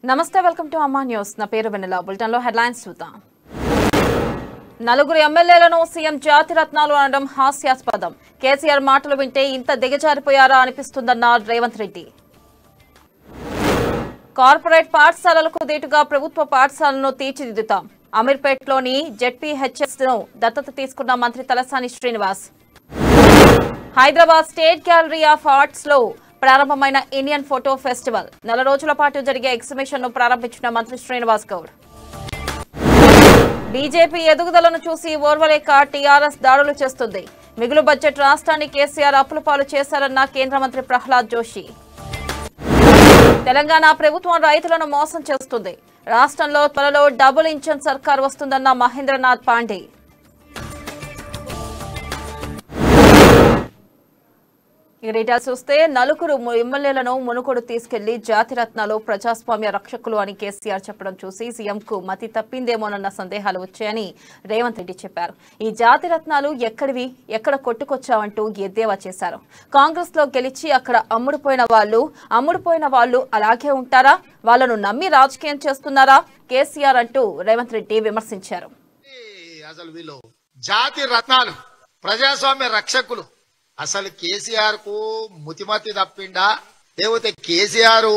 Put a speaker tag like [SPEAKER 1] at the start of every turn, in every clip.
[SPEAKER 1] నమస్తే welcome to అమ్మా news నా పేరు వెన్నెల బులెటిన్ లో హెడ్లైన్స్ చూద్దాం నలుగురు ఎమ్మెల్యేలను సీఎం జాతిరత్నాలు అనడం హాస్యాస్పదం కేసీఆర్ మాటలు వింటే ఇంత దిగజారిపోయారా అనిపిస్తుందన్న రేవంత్ రెడ్డి కార్పొరేట్ పాఠశాలలకు దీటుగా ప్రభుత్వ పాఠశాలను తీర్చిదిద్దుతాం అమీర్పేట్లోని జెడ్పీహెచ్ఎస్ ను దత్తత తీసుకున్న మంత్రి Talasani Srinivas Hyderabad state gallery of arts లో ప్రారంభమైన ఇండియన్ ఫోటో ఫెస్టివల్ నెల రోజుల పాటు జరిగే ఎగ్జిబిషన్ ను ప్రారంభించిన మంత్రి శ్రీనివాస్ గౌడ్ బీజేపీ ఎదుగుదలను చూసి ఓర్వలేక టీఆర్ఎస్ దాడులు చేస్తుంది మిగులు బడ్జెట్ రాష్ట్రాన్ని కేసీఆర్ అప్పుల పాలు చేశారన్న కేంద్ర మంత్రి ప్రహ్లాద్ జోషి తెలంగాణ ప్రభుత్వం రైతులను మోసం చేస్తుంది రాష్ట్రంలో త్వరలో డబుల్ ఇంజన్ సర్కార్ వస్తుందన్న మహేంద్రనాథ్ పాండే ఈ డీటెయిల్స్ చూస్తే నలుగురు ఎమ్మెల్యేలను మునుగోడు తీసుకెళ్లి జాతిరత్నాలు ప్రజాస్వామ్య రక్షకులు అని కేసీఆర్ చెప్పడం చూసి సీఎంకు మతి తప్పిందేమోనన్న సందేహాలు వచ్చాయని రేవంత్ రెడ్డి చెప్పారు ఈ జాతిరత్నాలు ఎక్కడివి ఎక్కడ కొట్టుకొచ్చావంటూ ఎద్దేవా చేశారు కాంగ్రెస్ లో గెలిచి అక్కడ అమ్ముడుపోయిన వాళ్ళు అలాగే ఉంటారా వాళ్లను నమ్మి రాజకీయం చేస్తున్నారా కేసీఆర్ అంటూ రేవంత్ రెడ్డి విమర్శించారు
[SPEAKER 2] జాతిరత్నాలు ప్రజాస్వామ్య రక్షకులు అసలు కేసీఆర్ కు ముతిమతి తప్పిండా లేకపోతే కేసీఆర్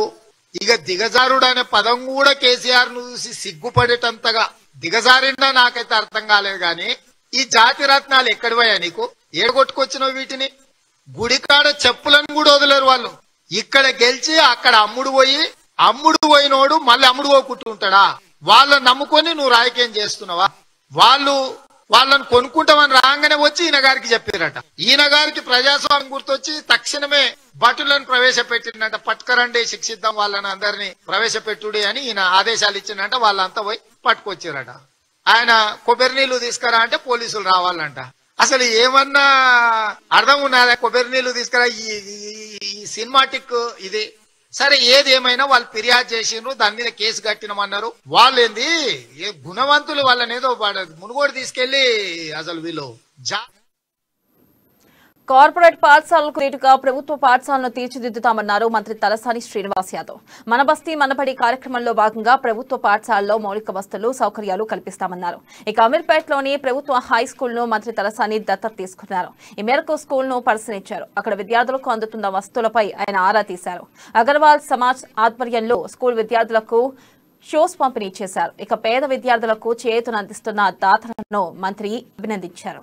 [SPEAKER 2] ఇక దిగజారుడు అనే పదం కూడా కేసీఆర్ ను చూసి సిగ్గుపడేటంతగా దిగజారిండా నాకైతే అర్థం కాలేదు గాని ఈ జాతి రత్నాలు ఎక్కడి పోయా నీకు ఏడగొట్టుకొచ్చినావు వీటిని గుడికాడ చెప్పులను కూడా వదిలేరు వాళ్ళు ఇక్కడ గెలిచి అక్కడ అమ్ముడు పోయినోడు మళ్ళీ అమ్ముడు పోకుంటుంటాడా వాళ్ళని నమ్ముకొని నువ్వు రాజకీయం చేస్తున్నావా వాళ్ళని కొనుక్కుంటామని రాగానే వచ్చి ఈయన గారికి చెప్పారట ఈయన గారికి ప్రజాస్వామ్యం గుర్తొచ్చి తక్షణమే భటులను ప్రవేశపెట్టిందంట పట్టుకరండి శిక్షిద్దాం వాళ్ళని అందరినీ ప్రవేశపెట్టుడి అని ఈయన ఆదేశాలు ఇచ్చిందంట వాళ్ళంతా పోయి పట్టుకొచ్చారట ఆయన కొబ్బరి నీళ్లు తీసుకురా అంటే పోలీసులు రావాలంట అసలు ఏమన్నా అర్థం ఉన్నదా కొబ్బరి నీళ్లు తీసుకురా ఈ సినిమాటిక్ ఇది సరే ఏది ఏమైనా వాళ్ళు ఫిర్యాదు చేసిండ్రు దాని మీద కేసు కట్టినమన్నారు వాళ్ళు ఏంది గుణవంతులు వాళ్ళని ఏదో మునుగోడు తీసుకెళ్లి అసలు వీళ్ళు
[SPEAKER 1] కార్పొరేట్ పాఠశాలలకు దీటుగా ప్రభుత్వ పాఠశాలను తీర్చిదిద్దుతామన్నారు మంత్రి తలసాని శ్రీనివాస్ యాదవ్ మన బస్తీ మనబడి కార్యక్రమంలో భాగంగా ప్రభుత్వ పాఠశాలలో మౌలిక వసతులు సౌకర్యాలు కల్పిస్తామన్నారు ఇక అమీర్పేట్లోని ప్రభుత్వ హై స్కూల్ ను మంత్రి తలసాని దత్తత తీసుకున్నారు ఈ మేరకు స్కూల్ ను పరిశీలించారు అక్కడ విద్యార్థులకు అందుతున్న వసతులపై ఆయన ఆరా తీశారు అగర్వాల్ సమాజ్ ఆధ్వర్యంలో స్కూల్ విద్యార్థులకు షూస్ పంపిణీ చేశారు ఇక పేద విద్యార్థులకు చేయూతను అందిస్తున్న దాతలను మంత్రి అభినందించారు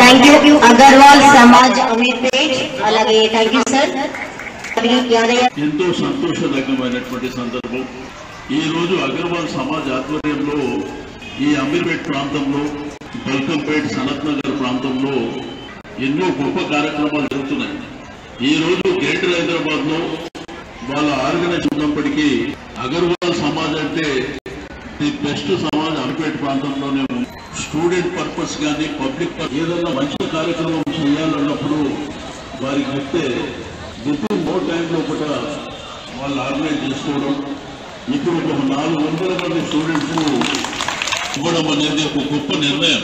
[SPEAKER 3] Thank you, Agarwal Samaj Amirpet. అలాగే థ్యాంక్ యూ సార్.
[SPEAKER 4] ఎంతో సంతోషదాయకమైనటువంటి సందర్భం ఈ రోజు అగర్వాల్ సమాజ్ ఆధ్వర్యంలో ఈ అమీర్పేట్ ప్రాంతంలో బల్కంపేట్ సనత్ నగర్ ప్రాంతంలో ఎన్నో గొప్ప కార్యక్రమాలు జరుగుతున్నాయి. ఈ రోజు గ్రేటర్ హైదరాబాద్ లో వాళ్ళ ఆర్గనైజ్ ఉన్నప్పటికీ అగర్వాల్ సమాజ్ అంటే ది బెస్ట్ సమాజ్ అమీర్పేట్ ప్రాంతంలోనే స్టూడెంట్ పర్పస్ కానీ పబ్లిక్ ఏదైనా మంచి కార్యక్రమం చేయాలన్నప్పుడు వారికి చెప్తే వితిన్ నో టైంలో కూడా వాళ్ళు ఆర్గనైజ్ చేసుకోవడం ఇప్పుడు ఒక 400 మంది స్టూడెంట్స్ ఇవ్వడం అనేది ఒక గొప్ప నిర్ణయం.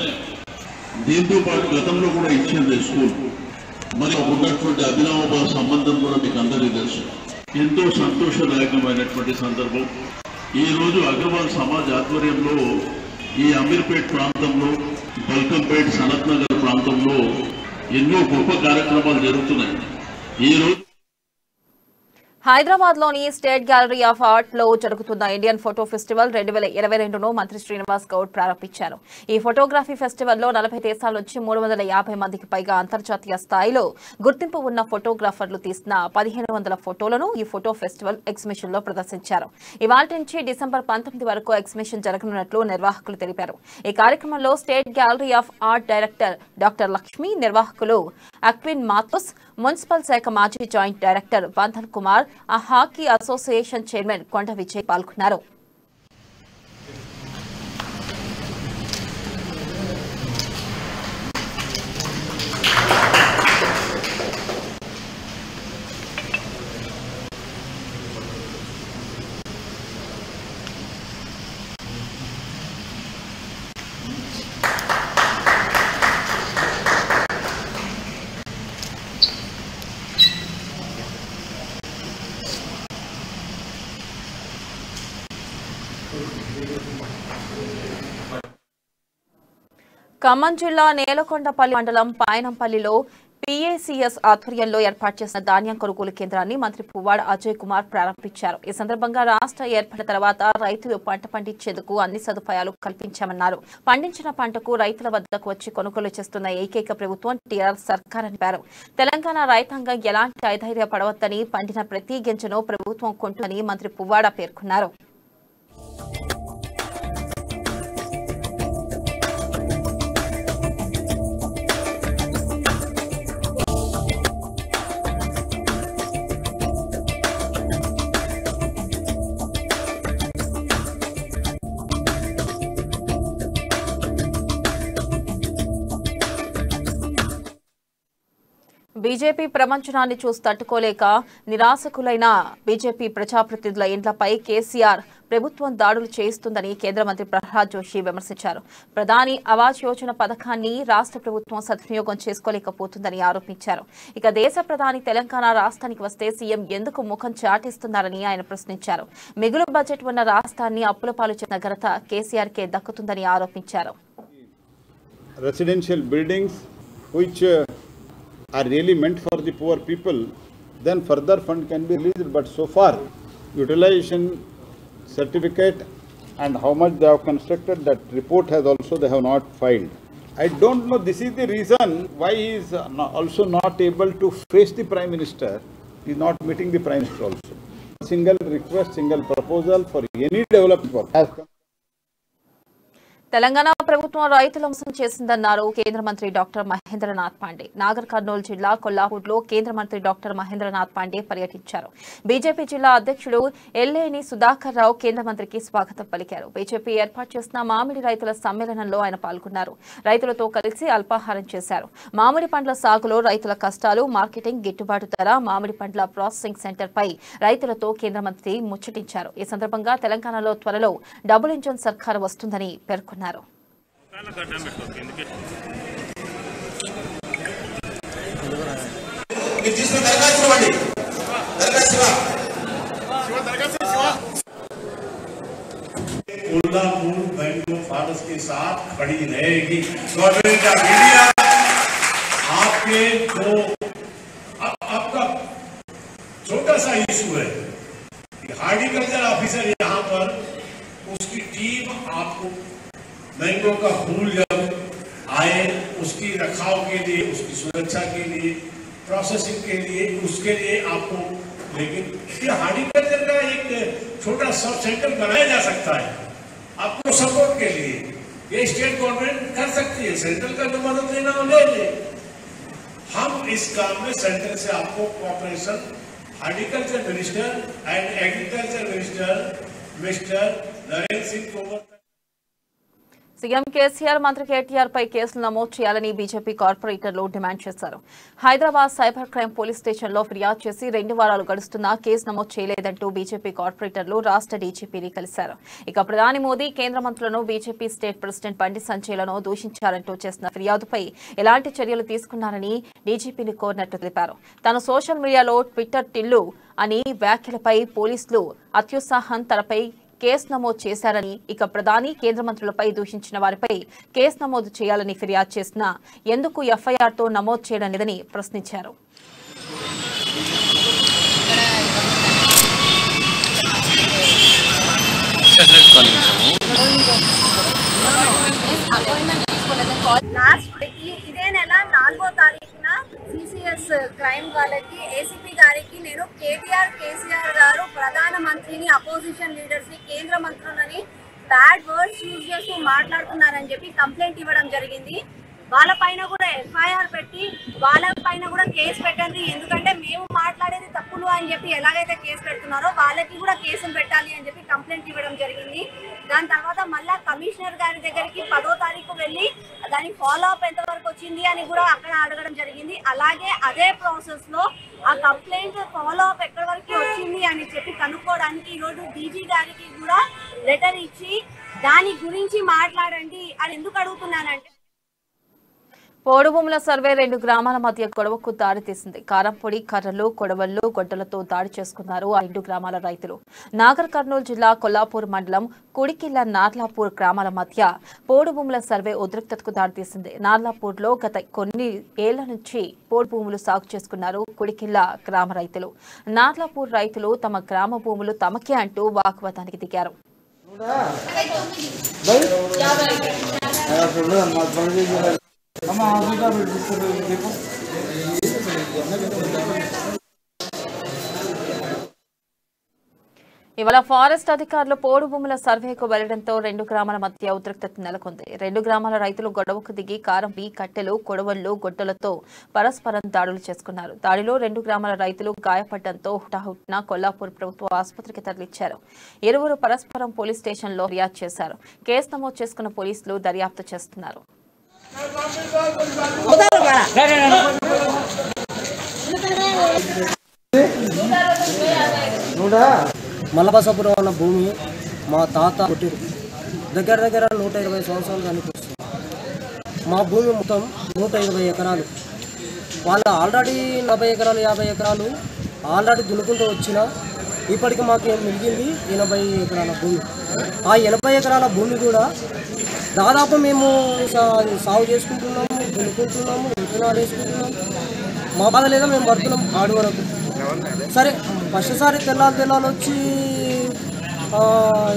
[SPEAKER 4] దీంతో పాటు గతంలో కూడా ఇచ్చింది స్కూల్ మరి ఉన్నటువంటి అభినవ సంబంధం కూడా మీకు అందరికీ తెలుసు. ఎంతో సంతోషదాయకమైనటువంటి సందర్భం ఈ రోజు అగర్వాల్ సమాజ్ ఆధ్వర్యంలో ఈ అమీర్పేట్ ప్రాంతంలో బల్కంపేట్ సనత్ నగర్ ప్రాంతంలో ఎన్నో గొప్ప కార్యక్రమాలు జరుగుతున్నాయి. ఈ రోజు
[SPEAKER 1] హైదరాబాద్ లోని స్టేట్ గ్యాలరీ ఆఫ్ ఆర్ట్ లో జరుగుతున్న ఇండియన్ ఫోటో ఫెస్టివల్ 2022ను మంత్రి శ్రీనివాస్ గౌడ్ ప్రారంభించారు. ఈ ఫోటోగ్రఫీ ఫెస్టివల్లో 40 దేశాల నుంచి 350 మందికి పైగా అంతర్జాతీయ స్థాయిలో గుర్తింపు ఉన్న ఫోటోగ్రాఫర్లు తీసిన 1500 ఫోటోలను ఈ ఫోటో ఫెస్టివల్ ఎగ్జిబిషన్ లో ప్రదర్శించారు. ఇవాళ నుంచి డిసెంబర్ 19 వరకు ఎగ్జిబిషన్ జరగనున్నట్లు నిర్వాహకులు తెలిపారు. ఈ కార్యక్రమంలో state gallery of art director doctor Lakshmi, నిర్వాహకులు అక్విన్ మాథోస్, మున్సిపల్ శాఖ మాజీ జాయింట్ డైరెక్టర్ బంధన్ కుమార్, ఆ హాకీ అసోసియేషన్ చైర్మన్ కొండ విజయ్ పాల్గొన్నారు. ఖమ్మం జిల్లా నేలకొండపల్లి మండలం పాయనంపల్లిలో పీఏసీఎస్ ఆధ్వర్యంలో ఏర్పాటు చేసిన ధాన్యం కొనుగోలు కేంద్రాన్ని మంత్రి పువ్వాడ అజయ్ కుమార్ ప్రారంభించారు. ఈ సందర్భంగా రాష్ట్ర ఏర్పడిన తర్వాత రైతులు పంట పండించేందుకు అన్ని సదుపాయాలు కల్పించామన్నారు. పండించిన పంటకు రైతుల వద్దకు వచ్చి కొనుగోలు చేస్తున్న ఏకైక ప్రభుత్వం టీఆర్ఎస్ సర్కార్ అనిపారు. తెలంగాణ రైతాంగం ఎలాంటి అధైర్యపడవద్దని పండిన ప్రతి గింజను ప్రభుత్వం కొంటుందని మంత్రి పువ్వాడ పేర్కొన్నారు. బీజేపీ ప్రపంచనాన్ని చూసి తట్టుకోలేక నిరాశకులైన బీజేపీ ప్రజాప్రతినిధుల ఇండ్లపై కేసీఆర్ ప్రభుత్వం దాడులు చేయిస్తుందని కేంద్ర మంత్రి ప్రహ్లాద్ జోషి విమర్శించారు. ప్రధాని ఆవాస్ యోజన పథకాన్ని రాష్ట్ర ప్రభుత్వం సద్వినియోగం చేసుకోలేకపోతుందని ఆరోపించారు. ఇక దేశ ప్రధాని తెలంగాణ రాష్ట్రానికి వస్తే సీఎం ఎందుకు ముఖం చాటిస్తున్నారని ఆయన ప్రశ్నించారు. మిగులు బడ్జెట్ ఉన్న రాష్ట్రాన్ని అప్పుల పాలు చేసిన ఘనత కేసీఆర్కే దక్కుతుందని ఆరోపించారు.
[SPEAKER 5] Residential buildings which are really meant for the poor people, then further fund can be released. But so far, utilization certificate and how much they have constructed, that report has also they have not filed. I don't know, this is the reason why he is also not able to face the Prime Minister. He is not meeting the Prime Minister also. Single request, single proposal for any development work has come.
[SPEAKER 1] Telangana ప్రభుత్వం రైతుల మోసం చేసిందన్నారు కేంద్ర మంత్రి doctor Mahendranath Pandey. Nagar Kurnool జిల్లా కొల్లాపూర్లో కేంద్ర మంత్రి doctor Mahendranath Pandey పర్యటించారు. BJP జిల్లా అధ్యక్షుడు ఎల్లేని సుధాకర్ రావు కేంద్ర మంత్రికి స్వాగతం పలికారు. బీజేపీ ఏర్పాటు చేసిన మామిడి రైతుల సమ్మేళనంలో ఆయన పాల్గొన్నారు. రైతులతో కలిసి అల్పాహారం చేశారు. మామిడి పండ్ల సాగులో రైతుల కష్టాలు, మార్కెటింగ్, గిట్టుబాటు ధర, మామిడి పండ్ల ప్రాసెసింగ్ సెంటర్ పై రైతులతో కేంద్ర మంత్రి ముచ్చటించారు. ఈ సందర్భంగా తెలంగాణలో త్వరలో డబుల్ ఇంజన్ సర్కారు వస్తుందని పేర్కొన్నారు.
[SPEAKER 6] बैंकों फादर्स के साथ खड़ी रहेगी। गवर्नमेंट ऑफ इंडिया आपके जो आपका छोटा सा इशू है, हार्टिकल्चर ऑफिसर यहाँ पर उसकी टीम आपको मैंगो का फूल जब आए उसकी रखाव के लिए, उसकी सुरक्षा के लिए, प्रोसेसिंग के लिए, उसके लिए आपको, लेकिन ये हार्टिकल्चर का एक छोटा सब सेंटर बनाया जा सकता है आपको सपोर्ट के लिए। ये स्टेट गवर्नमेंट कर सकती है, सेंट्रल का जो मदद लेना वो ले ले। हम इस काम में सेंटर से आपको cooperation, horticulture minister and agriculture minister mister Narendra Singh Tomar
[SPEAKER 1] CM KCR మంత్రి కేటీఆర్ పై కేసులు నమోదు చేయాలని బీజేపీ కార్పొరేటర్లు డిమాండ్ చేశారు. హైదరాబాద్ సైబర్ క్రైమ్ పోలీస్ స్టేషన్లో ఫిర్యాదు చేసి 2 వారాలు గడుస్తున్నా కేసు నమోదు చేయలేదంటూ బీజేపీ కార్పొరేటర్లు రాష్ట్ర డీజీపీని కలిశారు. ఇక ప్రధాని మోదీ కేంద్ర మంత్రులను బీజేపీ స్టేట్ ప్రెసిడెంట్ బండి సంజయ్లను దూషించారంటూ చేసిన ఫిర్యాదుపై ఎలాంటి చర్యలు తీసుకున్నారని డీజీపీని కోరినట్టు తెలిపారు. తన సోషల్ మీడియాలో ట్విట్టర్ టిల్లు అని వ్యాఖ్యలపై పోలీసులు అత్యుత్సాహం తనపై కేసు నమోదు చేశారని, ఇక ప్రధాని కేంద్ర మంత్రులపై దూషించిన వారిపై కేసు నమోదు చేయాలని ఫిర్యాదు చేసినా ఎందుకు ఎఫ్ఐఆర్తో నమోదు చేయడం లేదని ప్రశ్నించారు.
[SPEAKER 7] ఇదే నెల 4వ తారీఖున సిసిఎస్ క్రైమ్ వాళ్ళకి ఏసీపీ గారికి నేను కేసీఆర్ గారు ప్రధానమంత్రిని, అపోజిషన్ లీడర్స్ ని, కేంద్ర మంత్రులని బ్యాడ్ వర్డ్స్ యూజ్ చేస్తూ మాట్లాడుతున్నారని చెప్పి కంప్లైంట్ ఇవ్వడం జరిగింది. వాళ్ళపైన కూడా ఎఫ్ఐఆర్ పెట్టి వాళ్ళపైన కూడా కేసు పెట్టండి, ఎందుకంటే మేము మాట్లాడేది తప్పులు అని చెప్పి ఎలాగైతే కేసు పెడుతున్నారో వాళ్ళకి కూడా కేసులు పెట్టాలి అని చెప్పి కంప్లైంట్ ఇవ్వడం జరిగింది. దాని తర్వాత మళ్ళా కమిషనర్ గారి దగ్గరికి 10వ తారీఖు వెళ్ళి దాని ఫాలో అప్ ఎంతవరకు వచ్చింది అని కూడా అక్కడ అడగడం జరిగింది. అలాగే అదే ప్రాసెస్ లో ఆ కంప్లైంట్ ఫాలో అప్ ఎక్కడి వరకు వచ్చింది అని చెప్పి కనుక్కోవడానికి ఈరోజు డీజీ గారికి కూడా లెటర్ ఇచ్చి దాని గురించి మాట్లాడండి అని ఎందుకు అడుగుతున్నానంటే,
[SPEAKER 1] పోడు భూముల సర్వే 2 గ్రామాల మధ్య గొడవకు దారితీసింది. కారంపొడి, కర్రలు, కొడవళ్లు, గొడ్డలతో దాడి చేసుకున్నారు ఆ 2 గ్రామాల రైతులు. నాగర్ కర్నూలు జిల్లా కొల్లాపూర్ మండలం కుడికిల్ల నార్లాపూర్ గ్రామాల మధ్య పోడు భూముల సర్వే ఉద్రిక్తతకు దారితీసింది. నార్లాపూర్లో గత కొన్ని ఏళ్ల నుంచి పోడు భూములు సాగు చేసుకున్నారు కుడికిల్ల గ్రామ రైతులు. నార్లాపూర్ రైతులు తమ గ్రామ భూములు తమకే అంటూ వాగ్వాదానికి దిగారు. ఇవాళ ఫారెస్ట్ అధికారులు పోడు భూముల సర్వేకు వెళ్లడంతో 2 గ్రామాల మధ్య ఉద్రిక్తత నెలకొంది. 2 గ్రామాల రైతులు గొడవకు దిగి కారంపి, కట్టెలు, కొడవళ్లు, గొడ్డలతో పరస్పరం దాడులు చేసుకున్నారు. దాడిలో 2 గ్రామాల రైతులు గాయపడడంతో హుటాహుటిన కొల్లాపూర్ ప్రభుత్వ ఆసుపత్రికి తరలించారు. ఇరువురు పరస్పరం పోలీస్ స్టేషన్లో ఫిర్యాదు చేశారు. కేసు నమోదు చేసుకున్న పోలీసులు దర్యాప్తు చేస్తున్నారు.
[SPEAKER 8] మల్లబసాపురం ఉన్న భూమి మా తాత కొట్టిరు. దగ్గర 120 సంవత్సరాలు కనిపిస్తుంది. మా భూమి మొత్తం 120 ఎకరాలు. వాళ్ళు ఆల్రెడీ 40 ఎకరాలు 50 ఎకరాలు ఆల్రెడీ దున్నుకుంటూ వచ్చిన ఇప్పటికి మాకు ఏం మిగిలింది 80 ఎకరాల భూమి. ఆ 80 ఎకరాల భూమి కూడా దాదాపు మేము సాగు చేసుకుంటున్నాము, దున్నుకుంటున్నాము, విత్తనాలు వేసుకుంటున్నాము. మా బాధ లేదా మేము పడుతున్నాం ఆడి వరకు. సరే ఫస్ట్ సారి తెల్లాలు వచ్చి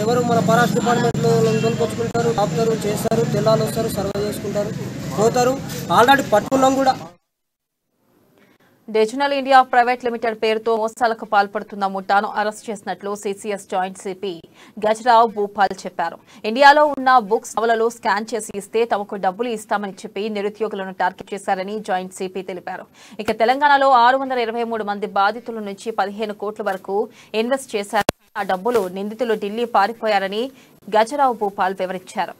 [SPEAKER 8] ఎవరు మన ఫారెస్ట్ డిపార్ట్మెంట్లో కొనుక్కొచ్చుకుంటారు, ఆపుతారు, చేస్తారు, తెల్లాలు వస్తారు, సర్వే చేసుకుంటారు, పోతారు. ఆల్రెడీ పట్టుకున్నాం కూడా.
[SPEAKER 1] డిజిటల్ ఇండియా ప్రైవేట్ లిమిటెడ్ పేరుతో మోసాలకు పాల్పడుతున్న ముఠాను అరెస్ట్ చేసినట్లు CCS joint CP Gajarao Bhupal చెప్పారు. ఇండియాలో ఉన్న బుక్స్ నవలలు స్కాన్ చేసి ఇస్తే తమకు డబ్బులు ఇస్తామని చెప్పి నిరుద్యోగులను టార్గెట్ చేశారని జాయింట్ సిపి తెలిపారు. ఇక తెలంగాణలో 623 మంది బాధితుల నుంచి 15 కోట్ల వరకు ఇన్వెస్ట్ చేశారని, ఆ డబ్బులు నిందితులు ఢిల్లీ పారిపోయారని గజరావు భూపాల్ వివరించారు.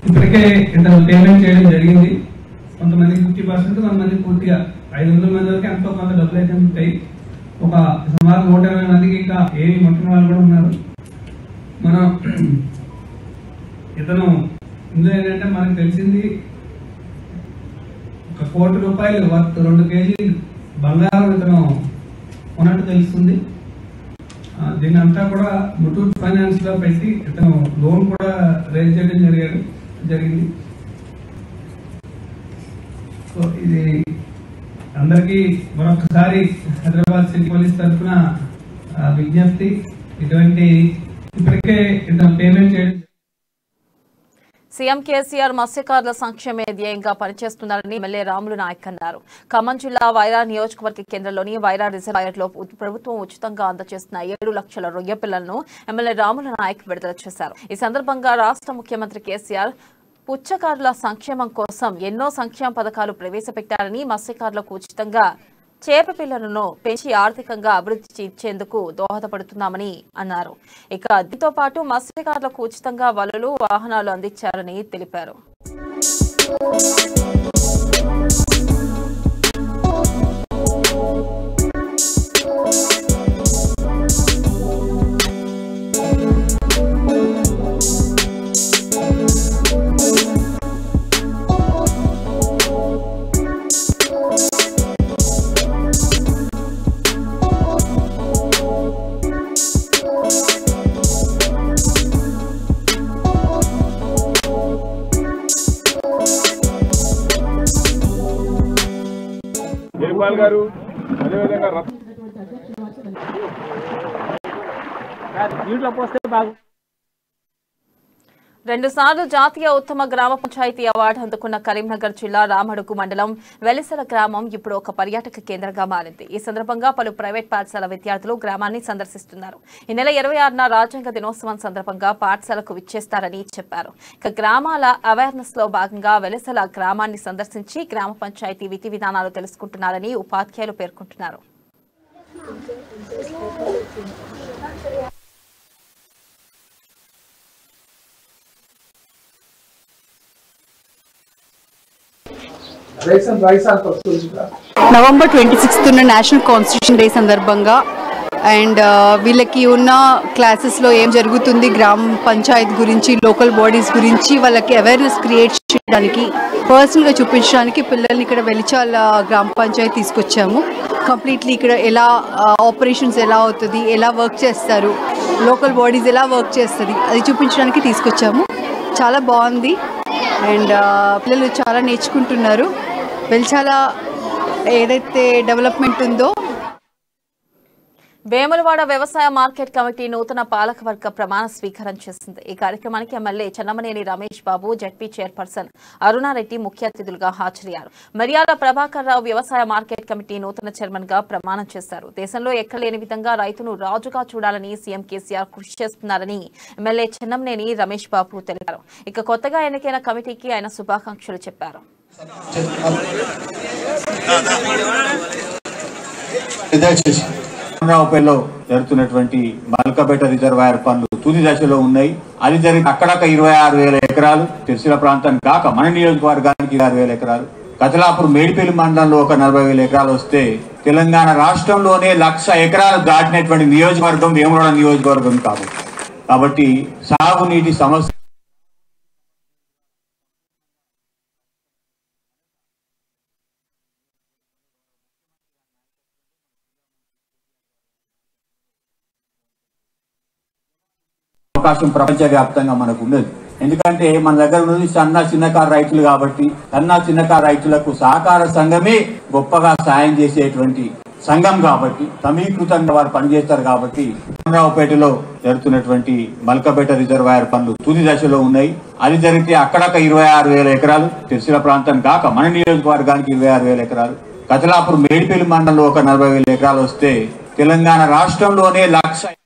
[SPEAKER 9] ఇప్పటికే ఇంత పేమెంట్ చేయడం జరిగింది. కొంతమంది 50%, కొంతమంది పూర్తిగా 500 మంది వరకు ఎంతో కొంత డబ్బులు అయితే ఉంటాయి. ఒక సుమారు 120 మందికి ఇంకా ఏమి మొత్తం వాళ్ళు కూడా ఉన్నారు. మనం ఇతను ఇందులో ఏంటంటే మనకు తెలిసింది 1 కోటి రూపాయలు వర్త్ 2 కేజీ బంగారం ఇతను ఉన్నట్టు తెలుస్తుంది. దీని అంతా కూడా ముతూట్ ఫైనాన్స్ లో పెట్టి ఇతను లోన్ కూడా రేజ్ చేయడం జరిగింది. సో ఇది అందరికీ మరొకసారి హైదరాబాద్ సిటీ పోలీస్ తరఫున విజ్ఞప్తి, ఇటువంటి ఇప్పటికే ఇతను పేమెంట్ చేయడం.
[SPEAKER 1] సీఎం కేసీఆర్ మత్స్యకారుల సంక్షేమే ధ్యేయంగా పనిచేస్తున్నారని ఎమ్మెల్యే రాములు నాయక్ అన్నారు. ఖమ్మం జిల్లా వైరా నియోజకవర్గ కేంద్రంలోని వైరా రిజర్వాయర్లో ప్రభుత్వం ఉచితంగా అందజేస్తున్న 7 లక్షల రొయ్య పిల్లలను ఎమ్మెల్యే రాములు నాయక్ విడుదల చేశారు. ఈ సందర్భంగా రాష్ట్ర ముఖ్యమంత్రి కేసీఆర్ పుచ్చకారుల సంక్షేమం కోసం ఎన్నో సంక్షేమ పథకాలు ప్రవేశపెట్టారని, మత్స్యకారులకు ఉచితంగా చేప పిల్లలను పెంచి ఆర్థికంగా అభివృద్ధి ఇచ్చేందుకు దోహదపడుతున్నామని అన్నారు. ఇక దీంతో పాటు మత్స్యకారులకు ఉచితంగా వలలు, వాహనాలు అందించారని తెలిపారు.
[SPEAKER 5] గారు అదేవిధంగా
[SPEAKER 1] 2 సార్లు జాతీయ ఉత్తమ గ్రామ పంచాయతీ అవార్డు అందుకున్న కరీంనగర్ జిల్లా రామడుగు మండలం వెలిసల గ్రామం ఇప్పుడు ఒక పర్యాటక కేంద్రంగా మారింది. ఈ సందర్భంగా పలు ప్రైవేట్ పాఠశాల విద్యార్థులు గ్రామాన్ని సందర్శిస్తున్నారు. ఈ నెల 26న రాజ్యాంగ దినోత్సవం సందర్భంగా పాఠశాలకు విచ్చేస్తారని చెప్పారు. ఇక గ్రామాల అవేర్నెస్ లో భాగంగా వెలిసల గ్రామాన్ని సందర్శించి గ్రామ పంచాయతీ విధి విధానాలు తెలుసుకుంటున్నారని ఉపాధ్యాయులు పేర్కొంటున్నారు.
[SPEAKER 10] నవంబర్ 26న నేషనల్ కాన్స్టిట్యూషన్ డే సందర్భంగా అండ్ వీళ్ళకి ఉన్న క్లాసెస్లో ఏం జరుగుతుంది గ్రామ పంచాయత్ గురించి, లోకల్ బాడీస్ గురించి వాళ్ళకి అవేర్నెస్ క్రియేట్ చేయడానికి, పర్సనల్గా చూపించడానికి పిల్లల్ని ఇక్కడ వెలిచాల గ్రామ పంచాయతీ తీసుకొచ్చాము. కంప్లీట్లీ ఇక్కడ ఎలా ఆపరేషన్స్ ఎలా అవుతుంది, ఎలా వర్క్ చేస్తారు, లోకల్ బాడీస్ ఎలా వర్క్ చేస్తుంది అది చూపించడానికి తీసుకొచ్చాము. చాలా బాగుంది అండ్ పిల్లలు చాలా నేర్చుకుంటున్నారు. వెలిచాల ఏదైతే డెవలప్మెంట్ ఉందో.
[SPEAKER 1] వేములవాడ వ్యవసాయ మార్కెట్ కమిటీ నూతన పాలకవర్గ ప్రమాణ స్వీకారం చేసింది. ఈ కార్యక్రమానికి MLA Chennamaneni Ramesh Babu, ZP chairperson Aruna Reddy ముఖ్య అతిథులుగా హాజరయ్యారు. మిర్యాల ప్రభాకర్ రావు వ్యవసాయ మార్కెట్ కమిటీ నూతన చైర్మన్ గా ప్రమాణం చేశారు. దేశంలో ఎక్కలేని విధంగా రైతును రాజుగా చూడాలని సీఎం కేసీఆర్ కృషి చేస్తున్నారని ఎమ్మెల్యే చెన్నమనేని రమేష్ బాబు తెలిపారు. ఇక కొత్తగా ఎన్నికైన కమిటీకి ఆయన శుభాకాంక్షలు చెప్పారు.
[SPEAKER 11] రావుపేటలో జరుగుతున్నటువంటి మల్కపేట రిజర్వాయర్ పనులు తుది దశలో ఉన్నాయి. అది జరిగి అక్కడక్క 26,000 ఎకరాలు, సిరిసిల్ల ప్రాంతం కాక మన నియోజకవర్గానికి 26,000 ఎకరాలు, కతలాపూర్ మేడిపల్లి మండలంలో ఒక 40,000 ఎకరాలు వస్తే తెలంగాణ రాష్ట్రంలోనే 1,00,000 ఎకరాలు దాటినటువంటి నియోజకవర్గం వేములవాడ నియోజకవర్గం కాబట్టి సాగునీటి సమస్య అవకాశం ప్రపంచవ్యాప్తంగా మనకు ఉన్నది. ఎందుకంటే మన దగ్గర ఉన్నది సన్న చిన్నకారు రైతులు కాబట్టి సన్న చిన్నకారు రైతులకు సహకార సంఘమే గొప్పగా సాయం చేసేటువంటి సంఘం కాబట్టి సమీకృతంగా వారు పనిచేస్తారు. కాబట్టి రావుపేటలో జరుగుతున్నటువంటి మల్కపేట రిజర్వాయర్ పనులు తుది దశలో ఉన్నాయి. అది జరిగితే అక్కడక్క 26,000 ఎకరాలు, సిరిసిల్ల ప్రాంతం కాక మన నియోజకవర్గానికి 26,000 ఎకరాలు, కతలాపూర్ మేడిపల్లి మండలంలో ఒక 40,000 ఎకరాలు వస్తే తెలంగాణ రాష్ట్రంలోనే 1,00,000.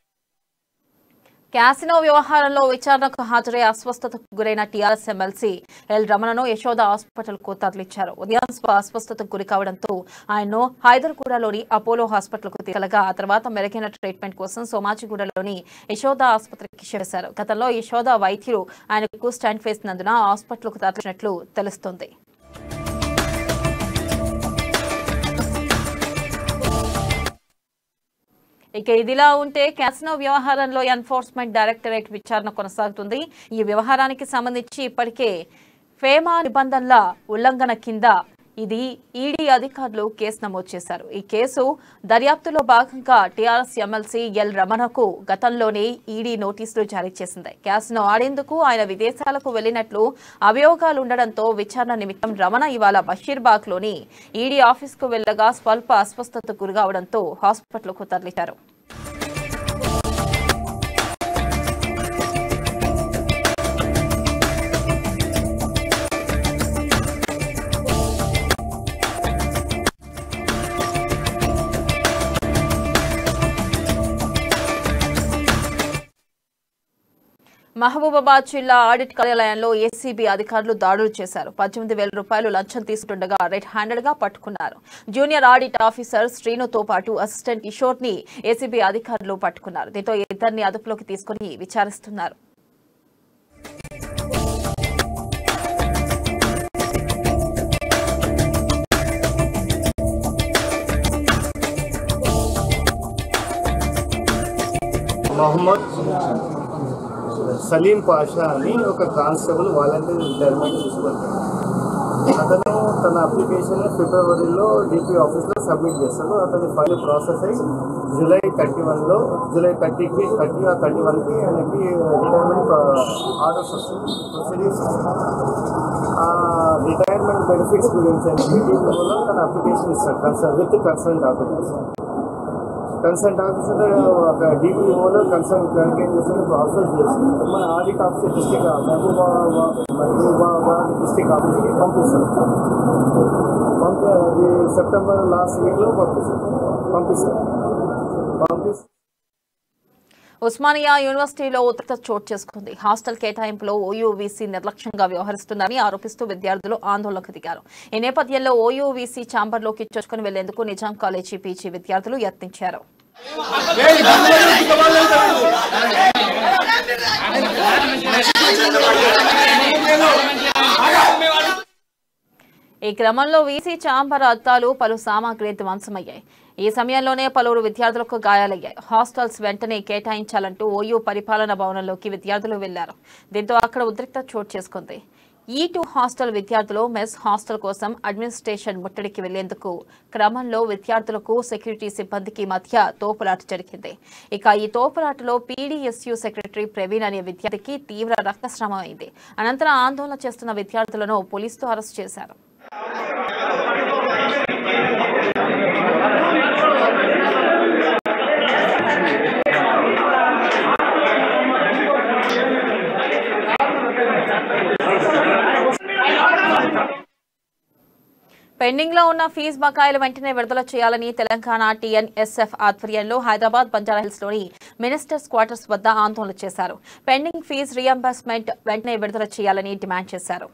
[SPEAKER 1] క్యాసినో వ్యవహారంలో విచారణకు హాజరై అస్వస్థతకు గురైన టీఆర్ఎస్ ఎమ్మెల్సీ ఎల్ రమణను యశోద హాస్పిటల్ కు తరలించారు. ఉదయం అస్వస్థతకు గురి కావడంతో ఆయన్ను హైదర్గూడలోని అపోలో హాస్పిటల్ కు తీసుకెళ్లగా ఆ తర్వాత మెరుగైన ట్రీట్మెంట్ కోసం సోమాజిగూడలోని యశోద ఆసుపత్రికి చేశారు. గతంలో యశోద వైద్యులు ఆయనకు స్టంట్ వేసినందున హాస్పిటల్ కు తరలించినట్లు తెలుస్తోంది. ఇక ఇదిలా ఉంటే క్యాసినో వ్యవహారంలో ఎన్ఫోర్స్మెంట్ డైరెక్టరేట్ విచారణ కొనసాగుతుంది. ఈ వ్యవహారానికి సంబంధించి ఇప్పటికే ఫేమా నిబంధనల ఉల్లంఘన కింద ఈడీ అధికారులు కేసు నమోదు చేశారు. ఈ కేసు దర్యాప్తులో భాగంగా టీఆర్ఎస్ ఎమ్మెల్సీ ఎల్ రమణకు గతంలోనే ఈడీ నోటీసులు జారీ చేసింది. క్యాసినో ఆడేందుకు ఆయన విదేశాలకు వెళ్లినట్లు అభియోగాలు ఉండడంతో విచారణ నిమిత్తం రమణ ఇవాళ బషీర్బాగ్ లోని ఈడీ ఆఫీసుకు వెళ్లగా స్వల్ప అస్వస్థతకు గురికావడంతో హాస్పిటల్కు తరలించారు. మహబూబాబాద్ జిల్లా ఆడిట్ కార్యాలయంలో ఏసీబీ అధికారులు దాడులు చేశారు. 18,000 రూపాయలు లంచం తీసుకుండగా రెడ్ హ్యాండెడ్ గా పట్టుకున్నారు. జూనియర్ ఆడిట్ ఆఫీసర్ శ్రీనుతో పాటు అసిస్టెంట్ కిషోర్ ని ఏసీబీ అధికారులు పట్టుకున్నారు. దీంతో ఇద్దరిని అదుపులోకి తీసుకుని విచారిస్తున్నారు.
[SPEAKER 12] సలీం పాషా అని ఒక కానిస్టేబుల్ వాలంటీర్ రిటైర్మెంట్ తీసుకుంటాడు. అతను తన అప్లికేషన్ ఫిబ్రవరిలో డిపి ఆఫీస్లో సబ్మిట్ చేస్తాడు. అతని ఫైల్ ప్రాసెస్ అయ్యి జూలై 31కి ఆయనకి రిటైర్మెంట్ ఆర్డర్స్ వస్తుంది, ప్రొసీడింగ్స్ వస్తుంది. ఆ రిటైర్మెంట్ బెనిఫిట్స్ గురించి అని డిపిలో తన అప్లికేషన్ ఇస్తాడు with concern documents. Consult officer ఒక డిపిఓలో కన్సల్ట్ క్లారిఫికేషన్ చేసి ప్రాసెస్ చేసి మన ఆడిట్ ఆఫీసర్ మహబూబాబాద్ డిస్ట్రిక్ట్ ఆఫీస్కి పంపిస్తారు. అది సెప్టెంబర్ లాస్ట్ వీక్లో పంపిస్తారు.
[SPEAKER 1] ఉస్మానియా యూనివర్సిటీలో ఉద్రిక్తత చోటు చేసుకుంది. హాస్టల్ కేటాయింపులో ఓయూవీసీ నిర్లక్ష్యంగా వ్యవహరిస్తుందని ఆరోపిస్తూ విద్యార్థులు ఆందోళనకు దిగారు. ఈ నేపథ్యంలో ఓయూవీసీ ఛాంబర్లోకి చొచ్చుకుని వెళ్లేందుకు నిజాం కాలేజీ పీజీ విద్యార్థులు యత్నించారు. ఈ క్రమంలో వీసీ ఛాంబర్ అద్దాలు పలు సామాగ్రి ధ్వంసమయ్యాయి. ఈ సమయంలోనే పలువురు విద్యార్థులకు గాయాలయ్యాయి. హాస్టల్స్ వెంటనే కేటాయించాలంటూ ఓయూ పరిపాలన భవనంలోకి విద్యార్థులు వెళ్లారు. దీంతో అక్కడ ఉద్రిక్తత చోటు చేసుకుంది. E2 హాస్టల్ విద్యార్థులు మెస్ హాస్టల్ కోసం అడ్మినిస్ట్రేషన్ ముట్టడికి వెళ్లేందుకు క్రమంలో విద్యార్థులకు సెక్యూరిటీ సిబ్బందికి మధ్య తోపులాట జరిగింది. ఇక ఈ తోపులాటలో PDSU సెక్రటరీ ప్రవీణ్ అనే విద్యార్థికి తీవ్ర రక్తస్రావం అయింది. అనంతరం ఆందోళన చేస్తున్న విద్యార్థులను పోలీసులు అరెస్టు చేశారు. పెండింగ్ లో ఉన్న ఫీజు బకాయిలు వెంటనే విడుదల చేయాలని తెలంగాణ TNSF ఆధ్వర్యంలో హైదరాబాద్ బంజారాహిల్స్ లోని మినిస్టర్స్ క్వార్టర్స్ వద్ద ఆందోళన చేశారు. పెండింగ్ ఫీజు రియంబర్స్మెంట్ వెంటనే విడుదల చేయాలని డిమాండ్ చేశారు.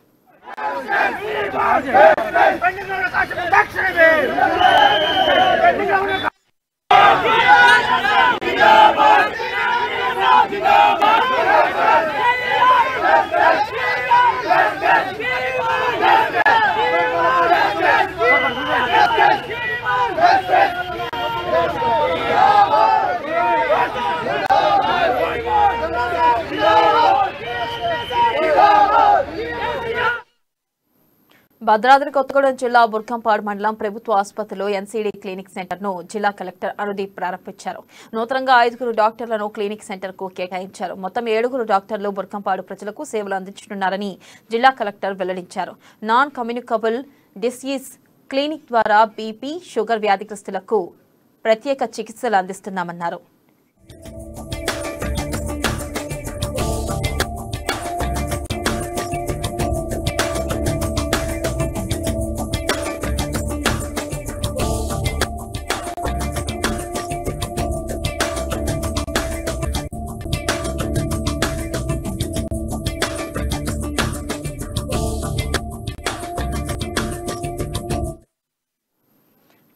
[SPEAKER 1] భద్రాద్రి కొత్తగూడెం జిల్లా బుర్కంపాడు మండలం ప్రభుత్వ ఆసుపత్రిలో NCD క్లినిక్ సెంటర్ ను జిల్లా కలెక్టర్ అనుదీప్ ప్రారంభించారు. నూతనంగా 5 డాక్టర్లను క్లినిక్ సెంటర్ కు కేటాయించారు. మొత్తం 7 డాక్టర్లు బుర్కంపాడు ప్రజలకు సేవలు అందించనున్నారని జిల్లా కలెక్టర్ వెల్లడించారు. నాన్ కమ్యూనికబుల్ డిసీజ్ క్లినిక్ ద్వారా BP, షుగర్ వ్యాధిగ్రస్తులకు ప్రత్యేక చికిత్సలు అందిస్తున్నామన్నారు.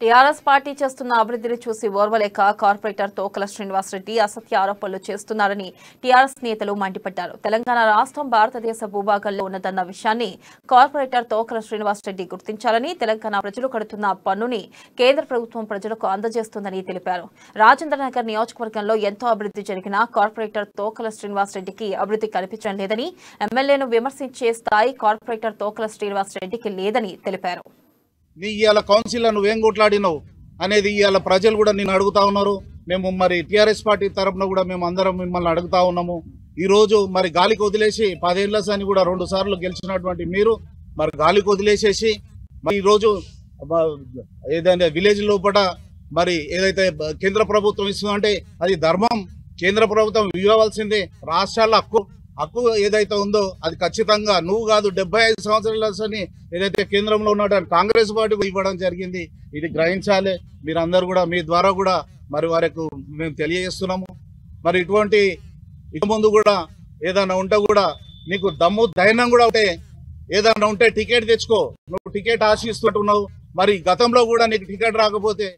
[SPEAKER 1] టీఆర్ఎస్ పార్టీ చేస్తున్న అభివృద్ధిని చూసి ఓర్వలేక కార్పొరేటర్ తోకల శ్రీనివాసరెడ్డి అసత్య ఆరోపణలు చేస్తున్నారని టీఆర్ఎస్ నేతలు మండిపడ్డారు. తెలంగాణ రాష్ట్రం భారతదేశ భూభాగంలో ఉన్నదన్న విషయాన్ని కార్పొరేటర్ తోకల శ్రీనివాసరెడ్డి గుర్తించాలని, తెలంగాణ ప్రజలు కడుతున్న పన్నుని కేంద్ర ప్రభుత్వం ప్రజలకు అందజేస్తుందని తెలిపారు. రాజేంద్రనగర్ నియోజకవర్గంలో ఎంతో అభివృద్ధి జరిగినా కార్పొరేటర్ తోకల శ్రీనివాసరెడ్డికి అభివృద్ధి కనిపించడం లేదని, ఎమ్మెల్యేను విమర్శించే స్థాయి కార్పొరేటర్ తోకల శ్రీనివాసరెడ్డికి లేదని తెలిపారు.
[SPEAKER 13] నీ ఇవాళ కౌన్సిల్లో నువ్వేం కొట్లాడినావు అనేది ఇవాళ ప్రజలు కూడా నిన్ను అడుగుతా ఉన్నారు. మేము మరి టీఆర్ఎస్ పార్టీ తరఫున కూడా మేము అందరం మిమ్మల్ని అడుగుతా ఉన్నాము. ఈ రోజు మరి గాలికి వదిలేసి 10 ఏళ్ల సాని కూడా 2 సార్లు గెలిచినటువంటి మీరు మరి గాలికి వదిలేసేసి మరి ఈ రోజు ఏదైనా విలేజ్ లోపల మరి ఏదైతే కేంద్ర ప్రభుత్వం ఇస్తుందంటే అది ధర్మం. కేంద్ర ప్రభుత్వం ఇవ్వవలసిందే. రాష్ట్రాల హక్కు ఏదైతే ఉందో అది ఖచ్చితంగా నువ్వు కాదు 75 సంవత్సరాల ఏదైతే కేంద్రంలో ఉన్నటువంటి కాంగ్రెస్ పార్టీ ఇవ్వడం జరిగింది. ఇది గ్రహించాలి. మీరందరూ కూడా మీ ద్వారా కూడా మరి వారికి మేము తెలియజేస్తున్నాము. మరి ఇటువంటి ఇక ముందు కూడా ఏదైనా ఉంటే కూడా నీకు దమ్ము ధైర్యం కూడా ఉంటే ఏదైనా ఉంటే టికెట్ తెచ్చుకో. నువ్వు టికెట్ ఆశిస్తుంటున్నావు. మరి గతంలో కూడా నీకు టికెట్ రాకపోతే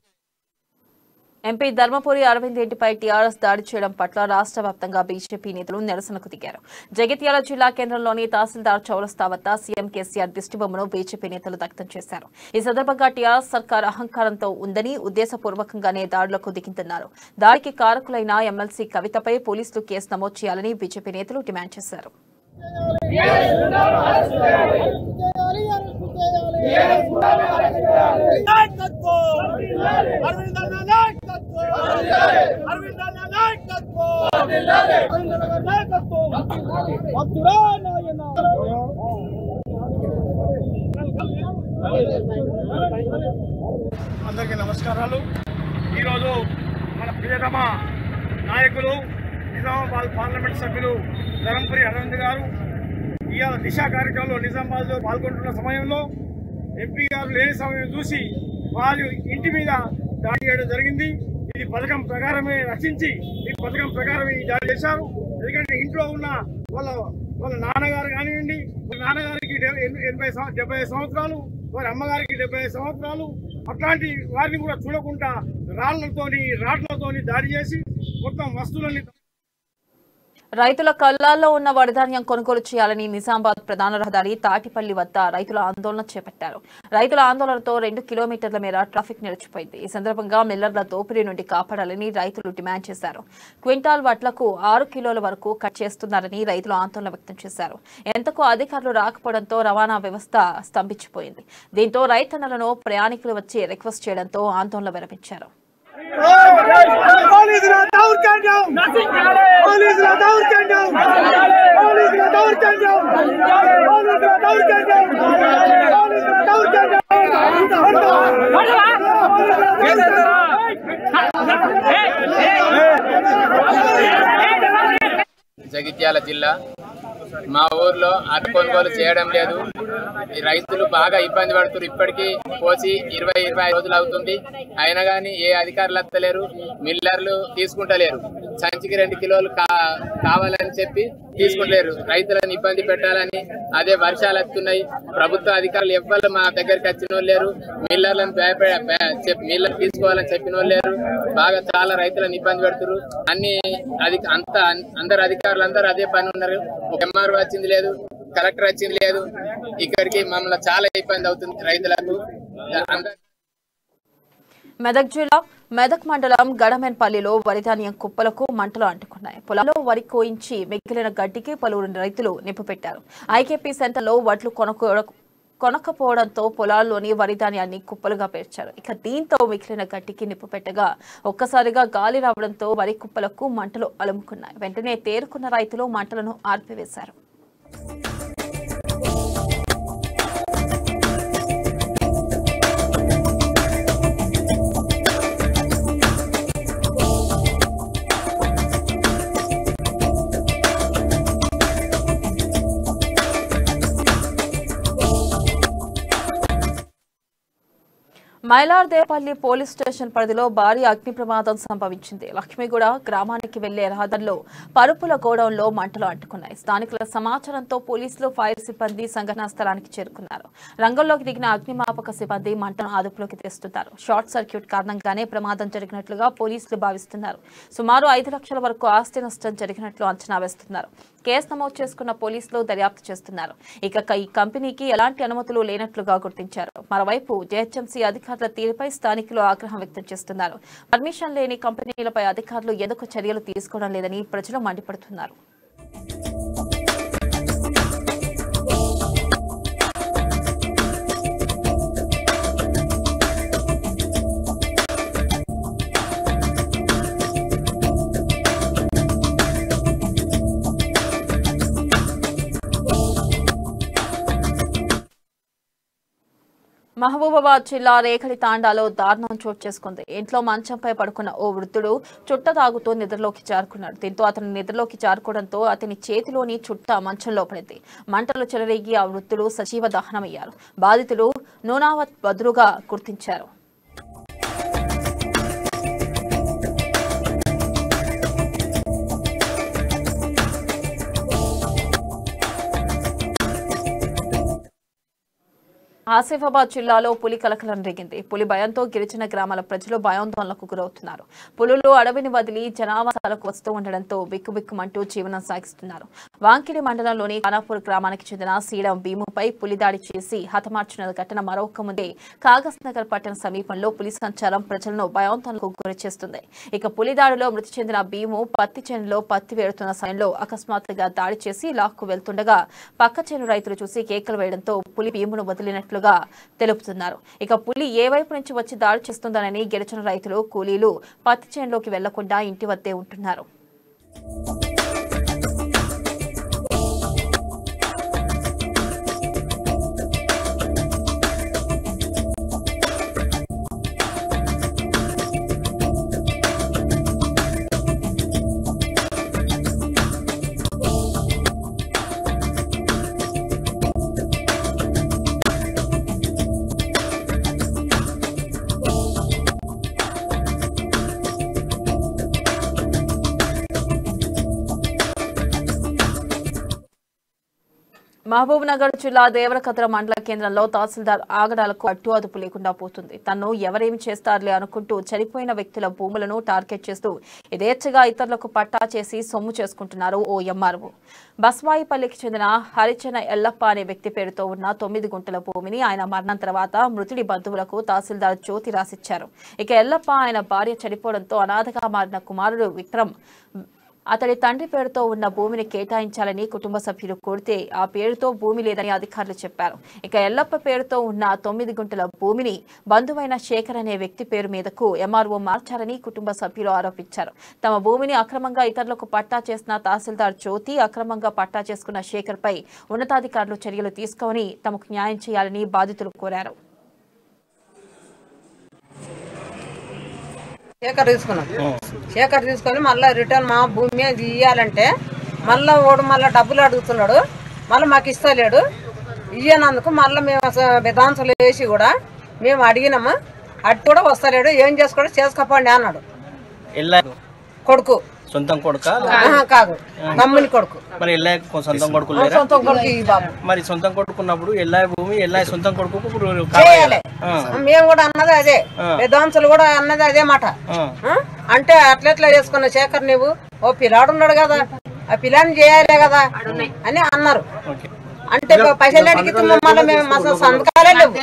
[SPEAKER 1] ఎంపీ ధర్మపురి అరవింద్ రెడ్డిపై టీఆర్ఎస్ దాడి చేయడం పట్ల రాష్ట్ర వ్యాప్తంగా బీజేపీ నేతలు నిరసనకు దిగారు. జగిత్యాల జిల్లా కేంద్రంలోని తహసీల్దార్ చౌరస్తా వద్ద సీఎం కేసీఆర్ దిష్టిబొమ్మను బీజేపీ నేతలు దగ్ధం చేశారు. ఈ సందర్భంగా టీఆర్ఎస్ సర్కార్ అహంకారంతో ఉందని, ఉద్దేశపూర్వకంగానే దాడులకు దిగుతున్నారు. దాడికి కారకులైన ఎమ్మెల్సీ కవితపై పోలీసులు కేసు నమోదు చేయాలని బీజేపీ నేతలు డిమాండ్ చేశారు.
[SPEAKER 14] అందరికీ నమస్కారాలు. ఈరోజు మన ప్రియతమ నాయకులు నిజామాబాద్ పార్లమెంట్ సభ్యులు ధర్మపురి అరవింద్ గారు ఇవాళ దిశ కార్యక్రమంలో నిజామాబాద్లో పాల్గొంటున్న సమయంలో ఎంపీ గారు లేని సమయం చూసి వారి ఇంటి మీద దాడి చేయడం జరిగింది. ఇది పథకం ప్రకారమే రచించి ఈ పథకం ప్రకారమే ఈ దాడి చేశారు. ఎందుకంటే ఇంట్లో ఉన్న వాళ్ళ నాన్నగారు కానివ్వండి, నాన్నగారికి 70 సంవత్సరాలు, వారి అమ్మగారికి 75 సంవత్సరాలు, అట్లాంటి వారిని కూడా చూడకుండా రాళ్లతోని రాడ్లతోని దాడి చేసి మొత్తం వస్తువులని
[SPEAKER 1] రైతుల కళ్ళాల్లో ఉన్న వరిధాన్యం కొనుగోలు చేయాలని నిజామాబాద్ ప్రధాన రహదారి తాటిపల్లి వద్ద రైతుల ఆందోళన చేపట్టారు. రైతుల ఆందోళనతో 2 కిలోమీటర్ల మేర ట్రాఫిక్ నిలిచిపోయింది. ఈ సందర్భంగా మిల్లర్ల దోపిడీ నుండి కాపాడాలని రైతులు డిమాండ్ చేశారు. క్వింటాల్ వడ్లకు 6 కిలోల వరకు కట్ చేస్తున్నారని రైతులు ఆందోళన వ్యక్తం చేశారు. ఎంతకు అధికారులు రాకపోవడంతో రవాణా వ్యవస్థ స్తంభించిపోయింది. దీంతో రైతన్నలను ప్రయాణికులు వచ్చి రిక్వెస్ట్ చేయడంతో ఆందోళన విరమించారు.
[SPEAKER 15] జగిత్యాల జిల్లా మా ఊర్లో అటు కొనుగోలు చేయడం లేదు. ఈ రైతులు బాగా ఇబ్బంది పడుతున్నారు. ఇప్పటికీ పోసి 20-25 రోజులు అవుతుంది. అయినా కానీ ఏ అధికారులు వస్తలేరు, మిల్లర్లు తీసుకుంటలేరు. సంచికి 2 కిలోలు కావాలని చెప్పి తీసుకుంటలేరు. రైతులను ఇబ్బంది పెట్టాలని అదే వర్షాలు వస్తున్నాయి. ప్రభుత్వ అధికారులు ఎవ్వరు మా దగ్గరికి వచ్చిన వాళ్ళు లేరు. మిల్లర్లను మిల్లర్ తీసుకోవాలని చెప్పిన వాళ్ళు లేరు. బాగా చాలా రైతులను ఇబ్బంది పెడుతున్నారు. అందరు అధికారులు అందరూ అదే పని ఉన్నారు. ఒక ఎంఆర్ఓ వచ్చింది లేదు, కలెక్టర్ వచ్చింది లేదు. ఇక్కడికి మమ్మల్ని చాలా ఇబ్బంది అవుతుంది రైతులకు.
[SPEAKER 1] మెదక్ జిల్లా మెదక్ మండలం గడమెన్పల్లిలో వరిధాన్యం కుప్పలకు మంటలు అంటుకున్నాయి. పొలంలో వరి కోయించి మిగిలిన గడ్డికి పలువురు రైతులు నిప్పు పెట్టారు. ఐకేపీ సెంటర్లో వడ్లు కొనకపోవడంతో పొలాల్లోని వరిధాన్యాన్ని కుప్పలుగా పేర్చారు. ఇక దీంతో మిగిలిన గడ్డికి నిప్పు పెట్టగా ఒక్కసారిగా గాలి రావడంతో వరి కుప్పలకు మంటలు అలుముకున్నాయి. వెంటనే తేరుకున్న రైతులు మంటలను ఆర్పివేశారు. మైలార్దేపల్లి పోలీస్ స్టేషన్ పరిధిలో భారీ అగ్ని ప్రమాదం సంభవించింది. లక్ష్మీగూడ గ్రామానికి వెళ్లే రహదారిలో పరుపుల గోడౌన్లో మంటలు అంటుకున్నాయి. స్థానికుల సమాచారంతో పోలీసులు, ఫైర్ సిబ్బంది సంఘటనా స్థలానికి చేరుకున్నారు. రంగంలోకి దిగిన అగ్నిమాపక సిబ్బంది మంటను అదుపులోకి తెస్తున్నారు. షార్ట్ సర్క్యూట్ కారణంగానే ప్రమాదం జరిగినట్లుగా పోలీసులు భావిస్తున్నారు. సుమారు 5 లక్షల వరకు ఆస్తి నష్టం జరిగినట్లు అంచనా వేస్తున్నారు. కేసు నమోదు చేసుకున్న పోలీసులు దర్యాప్తు చేస్తున్నారు. ఇక ఈ కంపెనీకి ఎలాంటి అనుమతులు లేనట్లుగా గుర్తించారు. మరోవైపు జీహెచ్ఎంసీ అధికారుల తీరుపై స్థానికులు ఆగ్రహం వ్యక్తం చేస్తున్నారు. పర్మిషన్ లేని కంపెనీలపై అధికారులు ఎందుకు చర్యలు తీసుకోవడం లేదని ప్రజలు మండిపడుతున్నారు. మహబూబాబాద్ జిల్లా రేఖలి తాండాలో దారుణం చోటు చేసుకుంది. ఇంట్లో మంచంపై పడుకున్న ఓ వృద్ధుడు చుట్ట తాగుతూ నిద్రలోకి జారుకున్నాడు. దీంతో అతను నిద్రలోకి జారుకోవడంతో అతని చేతిలోని చుట్ట మంచంలో పడింది. మంటలు చెలరేగి ఆ వృద్ధుడు సజీవ దహనమయ్యారు. బాధితులు నూనావత్ బదురుగా గుర్తించారు. ఆసిఫాబాద్ జిల్లాలో పులి కలకలం రేగింది. పులి భయంతో గిరిజన గ్రామాల ప్రజలు భయాందోళనకు గురవుతున్నారు. పులులు అడవిని వదిలి జనావాసాలకు వస్తూ ఉండడంతో బిక్కుబిక్కుమంటూ జీవనం సాగిస్తున్నారు. వాంకిడి మండలంలోని ఖానాపూర్ గ్రామానికి చెందిన సీడం భీముపై పులి దాడి చేసి హతమార్చిన ఘటన మరొక ముందే కాగజ్ నగర్ పట్టణ సమీపంలో పులి సంచారం ప్రజలను భయాందోళనకు గురిచేస్తుంది. ఇక పులి దాడిలో మృతి చెందిన భీము పత్తి చేనులో పత్తి వేరుతున్న సమయంలో అకస్మాత్తుగా దాడి చేసి లాక్కు వెళ్తుండగా పక్క చేను రైతులు చూసి కేకలు వేయడంతో పులి భీమును వదిలినట్లు తెలుపుతున్నారు. ఇక పులి ఏ వైపు నుంచి వచ్చి దాడి చేస్తుందనని గిరిజన రైతులు, కూలీలు పత్తి చేనులోకి వెళ్లకుండా ఇంటి వద్దే ఉంటున్నారు. మహబూబ్ నగర్ జిల్లా దేవరకద్ర మండల కేంద్రంలో తహసీల్దార్ ఆగడాలకు అడ్డు అదుపు లేకుండా పోతుంది. తన్ను ఎవరేమి చేస్తారులే అనుకుంటూ చనిపోయిన వ్యక్తుల భూములను టార్గెట్ చేస్తూ యథేచ్ఛగా ఇతరులకు పట్టా చేసి సొమ్ము చేసుకుంటున్నారు ఓ ఎంఆర్ఓ. బస్వాయిపల్లికి చెందిన హరిచన ఎల్లప్ప అనే వ్యక్తి పేరుతో ఉన్న 9 గుంటల భూమిని ఆయన మరణం తర్వాత మృతుడి బంధువులకు తహసీల్దార్ జ్యోతి రాసిచ్చారు. ఇక ఎల్లప్ప ఆయన భార్య చనిపోవడంతో అనాథగా మారిన కుమారుడు విక్రమ్ అతడి తండ్రి పేరుతో ఉన్న భూమిని కేటాయించాలని కుటుంబ సభ్యులు కోరితే ఆ పేరుతో భూమి లేదని అధికారులు చెప్పారు. ఇక ఎల్లప్ప పేరుతో ఉన్న 9 గుంటల భూమిని బంధువైన శేఖర్ అనే వ్యక్తి పేరు మీదకు ఎంఆర్ఓ మార్చారని కుటుంబ సభ్యులు ఆరోపించారు. తమ భూమిని అక్రమంగా ఇతరులకు పట్టా చేసిన తహసీల్దార్ జ్యోతి అక్రమంగా పట్టా చేసుకున్న శేఖర్ పై ఉన్నతాధికారులు చర్యలు తీసుకొని తమకు న్యాయం చేయాలని బాధితులు కోరారు.
[SPEAKER 16] శేఖర్ తీసుకొని మళ్ళీ రిటర్న్ మా భూమి అది ఇయ్యాలంటే మళ్ళీ ఓడు మళ్ళీ డబ్బులు అడుగుతున్నాడు. మళ్ళీ మాకు ఇస్తలేడు. ఇయ్యనందుకు మళ్ళీ మేము విధాంసలు వేసి కూడా మేము అడిగినాము. అటు కూడా వస్తలేడు. ఏం చేసుకోవడం చేసుకోపోండి అన్నాడు. కొడుకు
[SPEAKER 17] సొంతం కొడుక
[SPEAKER 16] కాదు తమ్ముని కొడుకు.
[SPEAKER 17] మరి ఎల్లాయి సొంతం కొడుకు మరి సొంతం కొడుకున్నప్పుడు ఎల్లాయి భూమి ఎల్లాయి సొంతం కొడుకు
[SPEAKER 16] మేము కూడా అన్నది అదే. విధాంసులు కూడా అన్నది అదే మాట. అంటే అట్లెట్లా చేసుకున్న శేఖర్ నువ్వు ఓ పిల్లాడు ఉన్నాడు కదా ఆ పిల్లాడిని చేయాలే కదా అని అన్నారు. అంటే పైసలు అడిగితే మళ్ళీ మేము మా సంతకాలే లేవు.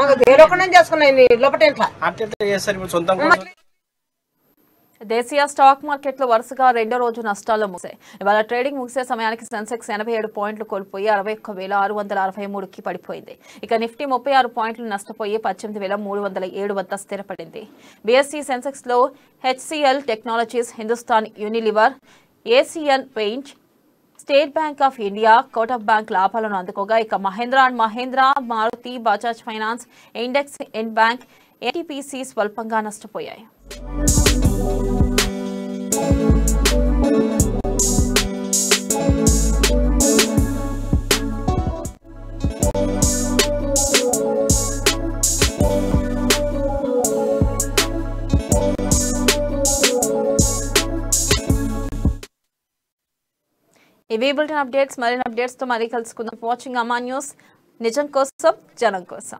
[SPEAKER 16] మాకు దేనికుండా చేసుకున్నాయి లోపల ఇంట్లో
[SPEAKER 17] అట్లా చేస్తారు సొంతం.
[SPEAKER 1] దేశీయ స్టాక్ మార్కెట్లో వరుసగా రెండో రోజు నష్టాల్లో ముగిశాయి. ఇవాళ ట్రేడింగ్ ముగిసే సమయానికి సెన్సెక్స్ 87 పాయింట్లు కోల్పోయి 61,663కి పడిపోయింది. ఇక నిఫ్టీ 36 పాయింట్లు నష్టపోయి 18,307 వద్ద స్థిరపడింది. బీఎస్సీ సెన్సెక్స్ లో HCL technologies, Hindustan Unilever, Asian paint, State Bank of India, Kotak bank లాభాలను అందుకోగా ఇక Mahindra and Mahindra, Maruti, Bajaj finance, IndusInd bank, NTPC స్వల్పంగా నష్టపోయాయి. ఇవి బులెటిన్ అప్డేట్స్. మరిన్ని అప్డేట్స్ తో మళ్ళీ కలుసుకుందాం. వాచింగ్ అమ్మా న్యూస్. నిజం కోసం జనం కోసం.